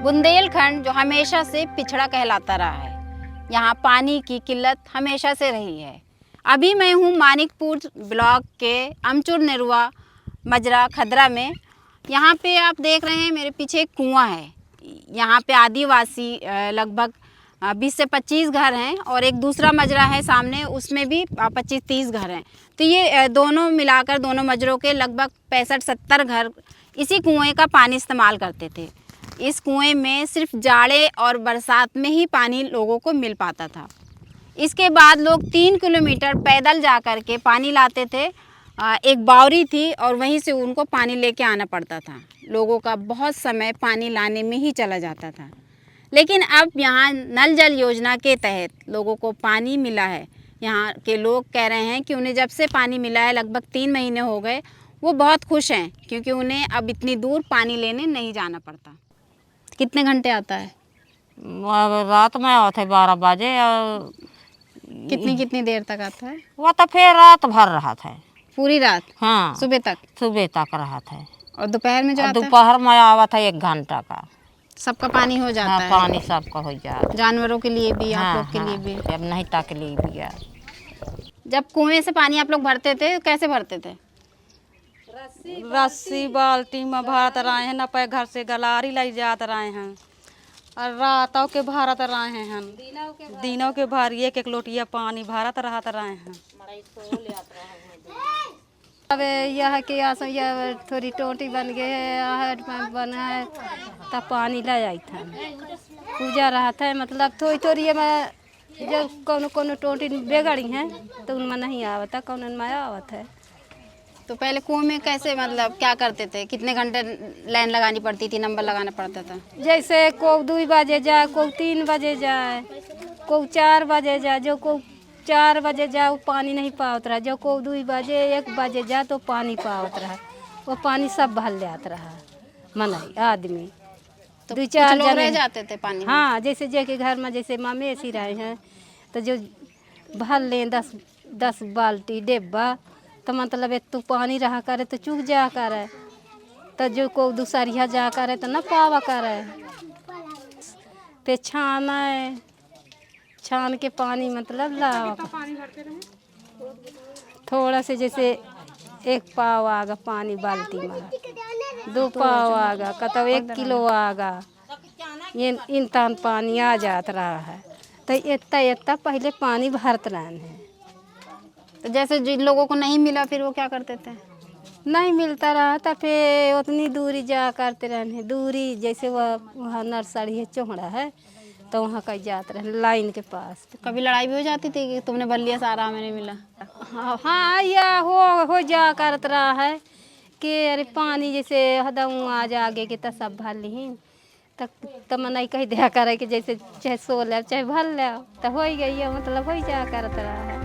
बुंदेलखंड जो हमेशा से पिछड़ा कहलाता रहा है, यहाँ पानी की किल्लत हमेशा से रही है। अभी मैं हूँ मानिकपुर ब्लॉक के अमचूर नेरुआ मजरा खदरा में। यहाँ पे आप देख रहे हैं मेरे पीछे एक कुआं है। यहाँ पे आदिवासी लगभग 20 से 25 घर हैं और एक दूसरा मजरा है सामने, उसमें भी 25-30 घर हैं। तो ये दोनों मिलाकर दोनों मजरों के लगभग 65-70 घर इसी कुएं का पानी इस्तेमाल करते थे। इस कुएं में सिर्फ जाड़े और बरसात में ही पानी लोगों को मिल पाता था। इसके बाद लोग 3 किलोमीटर पैदल जा कर के पानी लाते थे। एक बावरी थी और वहीं से उनको पानी लेके आना पड़ता था। लोगों का बहुत समय पानी लाने में ही चला जाता था। लेकिन अब यहाँ नल जल योजना के तहत लोगों को पानी मिला है। यहाँ के लोग कह रहे हैं कि उन्हें जब से पानी मिला है, लगभग 3 महीने हो गए, वो बहुत खुश हैं क्योंकि उन्हें अब इतनी दूर पानी लेने नहीं जाना पड़ता। कितने घंटे आता है? रात में आता है 12 बजे और कितनी देर तक आता है? वो तो फिर रात भर रहा था। पूरी रात? हाँ, सुबह तक? सुबह तक रहा था। और दोपहर में जो आता है? दोपहर में आवा था 1 घंटा का। सबका पानी हो जाता हाँ, है? पानी सबका हो जाता। जानवरों के लिए भी, हाँ, आप लोग के लिए भी? अब नहीं तक लिए भी है। जब कुएं से पानी आप लोग भरते थे, कैसे भरते थे? रस्सी बाल्टी में भरत रहे हैं, न पे घर से गलारी ले जात रहे हैं और रातों के भरत रहे हैं, दिनों के भर 1-1 लोटिया पानी भरत रहत रहे हैं। अब यह के यह थोड़ी टोटी बन गई है, बना है तब पानी ले आई था। पूजा रहा था, मतलब थोड़ी में जब कोनो टोटी बेगड़ी है तो उनमें नहीं आवता, कौन में आवत है। तो पहले कुएं में कैसे, मतलब क्या करते थे? कितने घंटे लाइन लगानी पड़ती थी, नंबर लगाना पड़ता था? जैसे को 2 बजे जाए, को 3 बजे जाए, को 4 बजे जाए। जो को 4 बजे जाए वो पानी नहीं पावत रहा, जो को 2 बजे 1 बजे जाए तो पानी पावत रहा। वो पानी सब भर जात रहा मनई आदमी। तो 2-4 लोग रह जने जाते थे पानी में? हाँ, जैसे जे के घर में जैसे मवेशी रहे हैं तो जो भर लें 10 बाल्टी डिब्बा, तो मतलब तू पानी रहा करे तो चूक जा करे, तो जो को दूसरिया जा करे तो न पावा करे। पे छान के पानी मतलब लावा। थोड़ा से जैसे 1 पाव आगा पानी बाल्टी में, 2 पाव आगा, कतौ 1 किलो आगा, ये इंसान पानी आ जात रहा है। तो इतना पहले पानी भरत रहे हैं। तो जैसे जिन लोगों को नहीं मिला फिर वो क्या करते थे? नहीं मिलता रहा तो फिर उतनी दूरी जा करते रहने। दूरी जैसे वहाँ नर्सरी है, चौड़ा है, तो वहाँ कहीं जाते रहे लाइन के पास। तो कभी लड़ाई भी हो जाती थी कि तुमने भर लिया सारा, हमें नहीं मिला? हाँ, या हो जा करत रहा है कि अरे पानी जैसे हदऊ आ जा आगे के तो सब भर ली तो नहीं कही दिया करे कि जैसे चाहे 16 चाहे भर ले तो हो गई है, मतलब हो जा करत रहा है।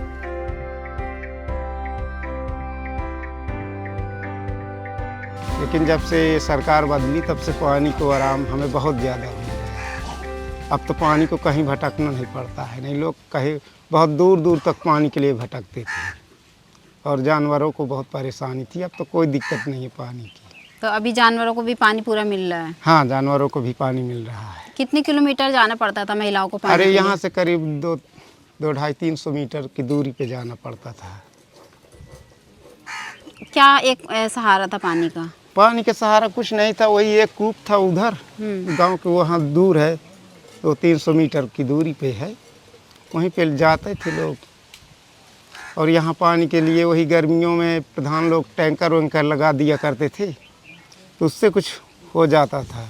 लेकिन जब से सरकार बदली तब से पानी को आराम हमें बहुत ज़्यादा मिल रहा है। अब तो पानी को कहीं भटकना नहीं पड़ता है। नहीं, लोग कहीं बहुत दूर दूर तक पानी के लिए भटकते थे और जानवरों को बहुत परेशानी थी। अब तो कोई दिक्कत नहीं है पानी की। तो अभी जानवरों को भी पानी पूरा मिल रहा है? हाँ, जानवरों को भी पानी मिल रहा है। कितने किलोमीटर जाना पड़ता था महिलाओं को पानी? अरे के लिए? यहाँ से करीब 2-2.5-300 मीटर की दूरी पे जाना पड़ता था। क्या एक सहारा था पानी का? पानी के सहारा कुछ नहीं था, वही एक कूप था उधर गांव के वहाँ दूर है, 200-300 मीटर की दूरी पे है, वहीं पे जाते थे लोग। और यहाँ पानी के लिए वही गर्मियों में प्रधान लोग टैंकर वैंकर लगा दिया करते थे, तो उससे कुछ हो जाता था।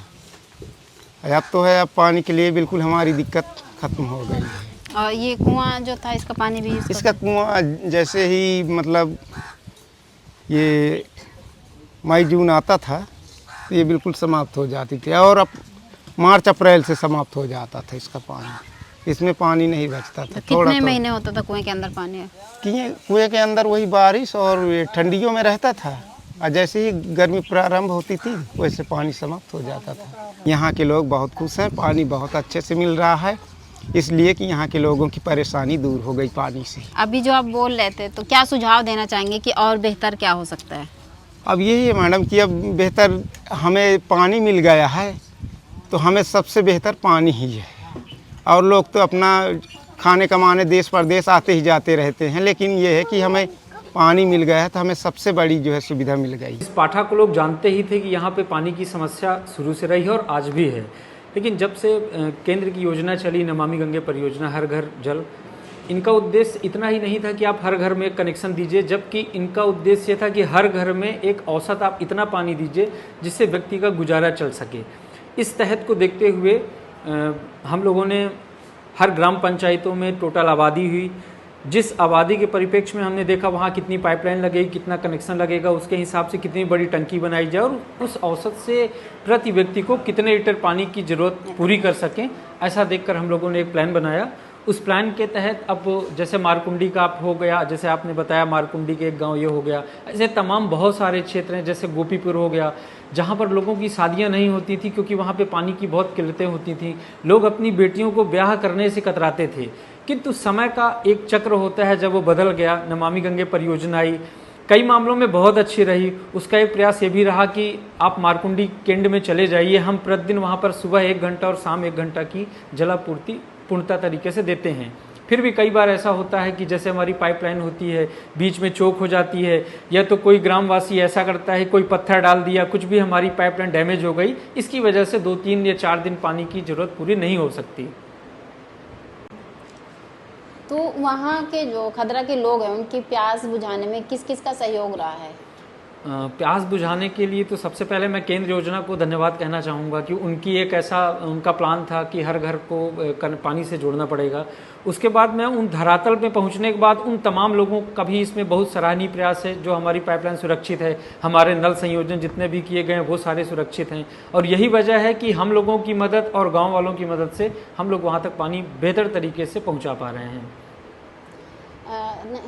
अब तो है, अब पानी के लिए बिल्कुल हमारी दिक्कत ख़त्म हो गई है। और ये कुआं जो था, इसका पानी भी इसका कुआं जैसे ही मतलब ये मई जून आता था तो ये बिल्कुल समाप्त हो जाती थी और अब मार्च अप्रैल से समाप्त हो जाता था इसका पानी। इसमें पानी नहीं बचता था। तो कितने महीने होता था कुएं के अंदर पानी? कुएं के अंदर वही बारिश और ठंडियों में रहता था, और जैसे ही गर्मी प्रारंभ होती थी वैसे पानी समाप्त हो जाता था। यहाँ के लोग बहुत खुश हैं, पानी बहुत अच्छे से मिल रहा है, इसलिए कि यहाँ के लोगों की परेशानी दूर हो गई पानी से। अभी जो आप बोल रहे थे, तो क्या सुझाव देना चाहेंगे कि और बेहतर क्या हो सकता है? अब यही है मैडम कि अब बेहतर हमें पानी मिल गया है तो हमें सबसे बेहतर पानी ही है। और लोग तो अपना खाने कमाने देश परदेश आते ही जाते रहते हैं, लेकिन ये है कि हमें पानी मिल गया है तो हमें सबसे बड़ी जो है सुविधा मिल गई। इस पाठा को लोग जानते ही थे कि यहाँ पे पानी की समस्या शुरू से रही है और आज भी है, लेकिन जब से केंद्र की योजना चली नमामि गंगे परियोजना, हर घर जल, इनका उद्देश्य इतना ही नहीं था कि आप हर घर में कनेक्शन दीजिए, जबकि इनका उद्देश्य था कि हर घर में एक औसत आप इतना पानी दीजिए जिससे व्यक्ति का गुजारा चल सके। इस तहत को देखते हुए हम लोगों ने हर ग्राम पंचायतों में टोटल आबादी हुई, जिस आबादी के परिप्रेक्ष्य में हमने देखा वहाँ कितनी पाइपलाइन लगेगी, कितना कनेक्शन लगेगा, उसके हिसाब से कितनी बड़ी टंकी बनाई जाए और उस औसत से प्रति व्यक्ति को कितने लीटर पानी की ज़रूरत पूरी कर सकें, ऐसा देखकर हम लोगों ने एक प्लान बनाया। उस प्लान के तहत अब जैसे मारकुंडी का आप हो गया, जैसे आपने बताया मारकुंडी के एक गांव ये हो गया, ऐसे तमाम बहुत सारे क्षेत्र हैं, जैसे गोपीपुर हो गया, जहां पर लोगों की शादियां नहीं होती थी क्योंकि वहां पे पानी की बहुत किल्लतें होती थी। लोग अपनी बेटियों को ब्याह करने से कतराते थे, किंतु समय का एक चक्र होता है, जब वो बदल गया, नमामि गंगे परियोजना आई, कई मामलों में बहुत अच्छी रही। उसका एक प्रयास ये भी रहा कि आप मारकुंडी केंद्र में चले जाइए, हम प्रतिदिन वहाँ पर सुबह 1 घंटा और शाम 1 घंटा की जलापूर्ति पूर्णतः तरीके से देते हैं। फिर भी कई बार ऐसा होता है कि जैसे हमारी पाइपलाइन होती है, बीच में चोक हो जाती है, या तो कोई ग्रामवासी ऐसा करता है, कोई पत्थर डाल दिया, कुछ भी, हमारी पाइपलाइन डैमेज हो गई, इसकी वजह से 2, 3 या 4 दिन पानी की ज़रूरत पूरी नहीं हो सकती। तो वहाँ के जो खदरा के लोग हैं उनकी प्यास बुझाने में किस किस का सहयोग रहा है? प्यास बुझाने के लिए तो सबसे पहले मैं केंद्र योजना को धन्यवाद कहना चाहूँगा कि उनकी एक ऐसा उनका प्लान था कि हर घर को पानी से जोड़ना पड़ेगा। उसके बाद मैं उन धरातल में पहुँचने के बाद उन तमाम लोगों का भी इसमें बहुत सराहनीय प्रयास है, जो हमारी पाइपलाइन सुरक्षित है, हमारे नल संयोजन जितने भी किए गए हैं वो सारे सुरक्षित हैं, और यही वजह है कि हम लोगों की मदद और गाँव वालों की मदद से हम लोग वहाँ तक पानी बेहतर तरीके से पहुँचा पा रहे हैं।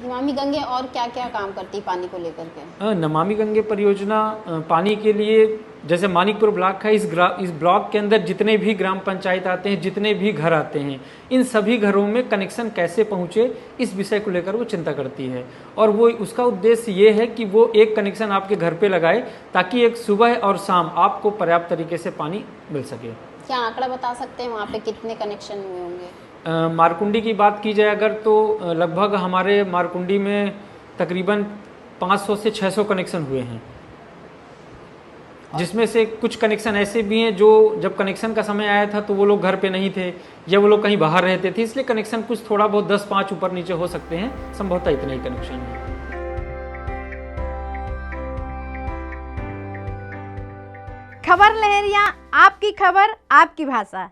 नमामि गंगे और क्या क्या काम करती है पानी को लेकर के? नमामि गंगे परियोजना पानी के लिए, जैसे मानिकपुर ब्लॉक है, इस ब्लॉक के अंदर जितने भी ग्राम पंचायत आते हैं, जितने भी घर आते हैं, इन सभी घरों में कनेक्शन कैसे पहुँचे, इस विषय को लेकर वो चिंता करती है। और वो उसका उद्देश्य ये है कि वो एक कनेक्शन आपके घर पे लगाए ताकि एक सुबह और शाम आपको पर्याप्त तरीके से पानी मिल सके। क्या आंकड़ा बता सकते हैं वहाँ पे कितने कनेक्शन हुए होंगे? मारकुंडी की बात की जाए अगर, तो लगभग हमारे मारकुंडी में तकरीबन 500 से 600 कनेक्शन हुए हैं, जिसमें से कुछ कनेक्शन ऐसे भी हैं जो जब कनेक्शन का समय आया था तो वो लोग घर पे नहीं थे या वो लोग कहीं बाहर रहते थे, इसलिए कनेक्शन कुछ थोड़ा बहुत 10-5 ऊपर नीचे हो सकते हैं, संभवतः इतने ही कनेक्शन हैं। खबर लहरिया, आपकी खबर आपकी भाषा।